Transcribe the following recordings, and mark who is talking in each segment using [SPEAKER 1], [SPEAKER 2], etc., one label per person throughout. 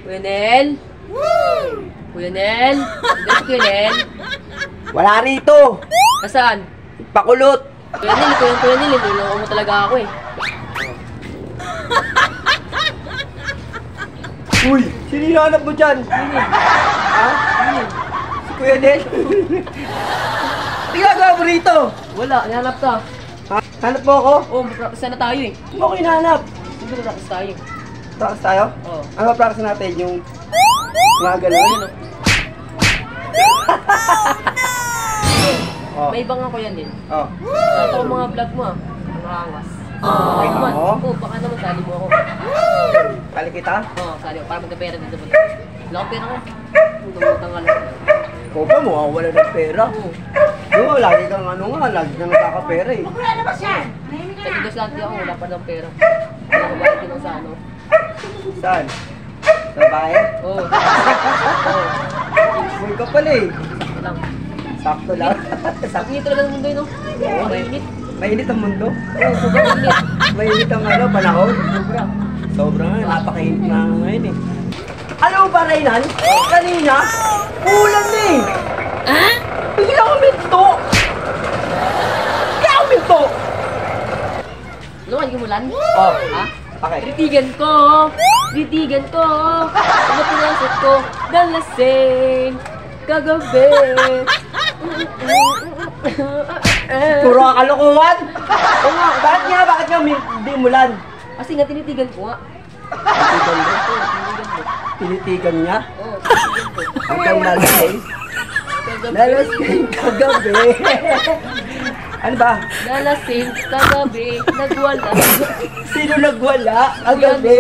[SPEAKER 1] Kuya Nel? Kuya Nel? Hindi si Kuya Nel?
[SPEAKER 2] Wala rito!
[SPEAKER 1] Nasaan?
[SPEAKER 2] Pakulot!
[SPEAKER 1] Kuya Nel, niloloko mo talaga ako eh.
[SPEAKER 2] Uy! Sino hinahanap mo dyan? Ha? Si Kuya Nel? Ano ginagawa mo rito?
[SPEAKER 1] Wala, nahanap ka.
[SPEAKER 2] Ha? Hanap mo ako?
[SPEAKER 1] Oo, mag-practice na tayo eh.
[SPEAKER 2] Hindi mo ako hinahanap.
[SPEAKER 1] Sige, mag-practice tayo.
[SPEAKER 2] Practice tayo?
[SPEAKER 1] Oo.
[SPEAKER 2] Ano ba practice natin? Yung mga gano'n?
[SPEAKER 1] Ayun
[SPEAKER 2] Oh.
[SPEAKER 1] May ibang ako yan din.
[SPEAKER 2] Oh.
[SPEAKER 1] Nakita ko mga vlog mo ah. Ang angas.
[SPEAKER 2] Ay,
[SPEAKER 1] naman.
[SPEAKER 2] ako?
[SPEAKER 1] Oo, baka naman sali mo ako.
[SPEAKER 2] Kali kita?
[SPEAKER 1] Oo, sali ako. Para magkapera dito. Wala ko pera ko. Dumutang ka lang.
[SPEAKER 2] Ikaw pa mo, wala ng pera.
[SPEAKER 1] Oo.
[SPEAKER 2] Oo, lagi kang ano nga, lagi kang nakakapera eh.
[SPEAKER 1] Tagigas lang ako, wala pa ng pera. Wala ko bakit yun sa ano.
[SPEAKER 2] Saan? Sa bahay?
[SPEAKER 1] Oo. Oo.
[SPEAKER 2] Boy ka pala eh.
[SPEAKER 1] Sakto lang.
[SPEAKER 2] Sakto lang.
[SPEAKER 1] Ang init talaga ng mundo yun, no? Oo, mainit.
[SPEAKER 2] Mainit ang mundo.
[SPEAKER 1] Oo, sobrang init.
[SPEAKER 2] Mainit ang ano, panahon.
[SPEAKER 1] Sobra.
[SPEAKER 2] Sobrang nga, napakainit na ngayon eh. Alam mo ba, Raynan? Kanina, ulan na eh. Ha? Bigla ko minto. Bigla ko minto.
[SPEAKER 1] Ano ka, umulan?
[SPEAKER 2] Oh,
[SPEAKER 1] Ha?
[SPEAKER 2] bakit?
[SPEAKER 1] Titigan ko! Titigan ko! Ano pinasok ko? Dalasing! Kagabi!
[SPEAKER 2] Puro kalokohan. Oo nga, bakit nga hindi umulan?
[SPEAKER 1] Kasi nga tinitigan ko nga.
[SPEAKER 2] Tinitigan mo?
[SPEAKER 1] Oo, tinitigan ko.
[SPEAKER 2] Tinitigan niya?
[SPEAKER 1] Oo, tinitigan ko.
[SPEAKER 2] Hanggang nalasing?
[SPEAKER 1] Kagabi!
[SPEAKER 2] Nalasing kagabi. Ano ba?
[SPEAKER 1] Dalasing! Kagabi! Nagwala!
[SPEAKER 2] Sino nagwala ang gabi?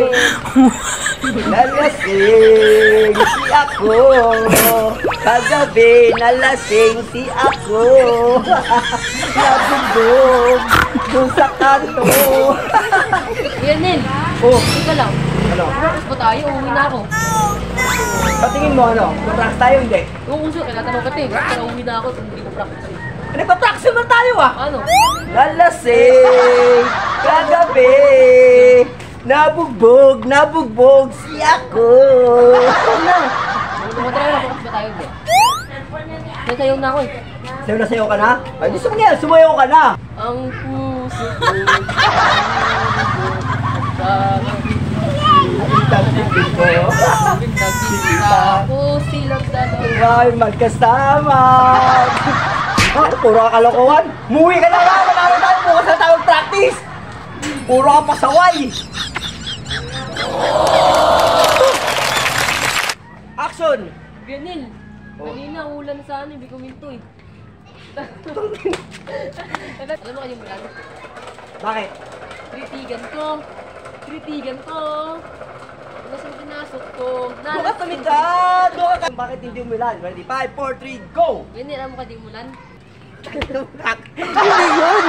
[SPEAKER 2] Nalasing si ako. Kagabi nalasing si ako. Nabugbog doon sa kanto.
[SPEAKER 1] Yan Nel!
[SPEAKER 2] Oh,
[SPEAKER 1] Ika lang.
[SPEAKER 2] ano?
[SPEAKER 1] Practice pa tayo? Uuwi na ako.
[SPEAKER 2] Patingin mo ano? Practice tayo hindi?
[SPEAKER 1] Kung uso, kaya natanong ka tayo. Pero uuwi na ako kung hindi ko practice.
[SPEAKER 2] Nagpa-practice naman tayo ah!
[SPEAKER 1] Ano?
[SPEAKER 2] Nalasing kagabi. Nabugbog si ako.
[SPEAKER 1] Ano? Tumatry na, practice pa tayo hindi. Nasayaw na ako eh.
[SPEAKER 2] Sayo na sayo ka na? Ay, gusto mo nga, sumayaw ka na.
[SPEAKER 1] Ang puso ko
[SPEAKER 2] Tagtipin ko.
[SPEAKER 1] nagkita ko silang dalawa.
[SPEAKER 2] Ay, magkasama. Ah, puro ka kalokohan. Muwi ka na nga. Wala na tayo. Bukas na tayo practice. Puro ka pasaway. Action!
[SPEAKER 1] Ganil! Kanina ulan sa ano, hindi ko minto eh. Alam mo kanyang mulan?
[SPEAKER 2] Bakit?
[SPEAKER 1] Tritigan ko! Ano sa pinasok ko?
[SPEAKER 2] Bukas tumigad! Bakit hindi umulan? Ready? 5, 4, 3, go!
[SPEAKER 1] Ganil, alam mo kanyang mulan?
[SPEAKER 2] Hindi yun!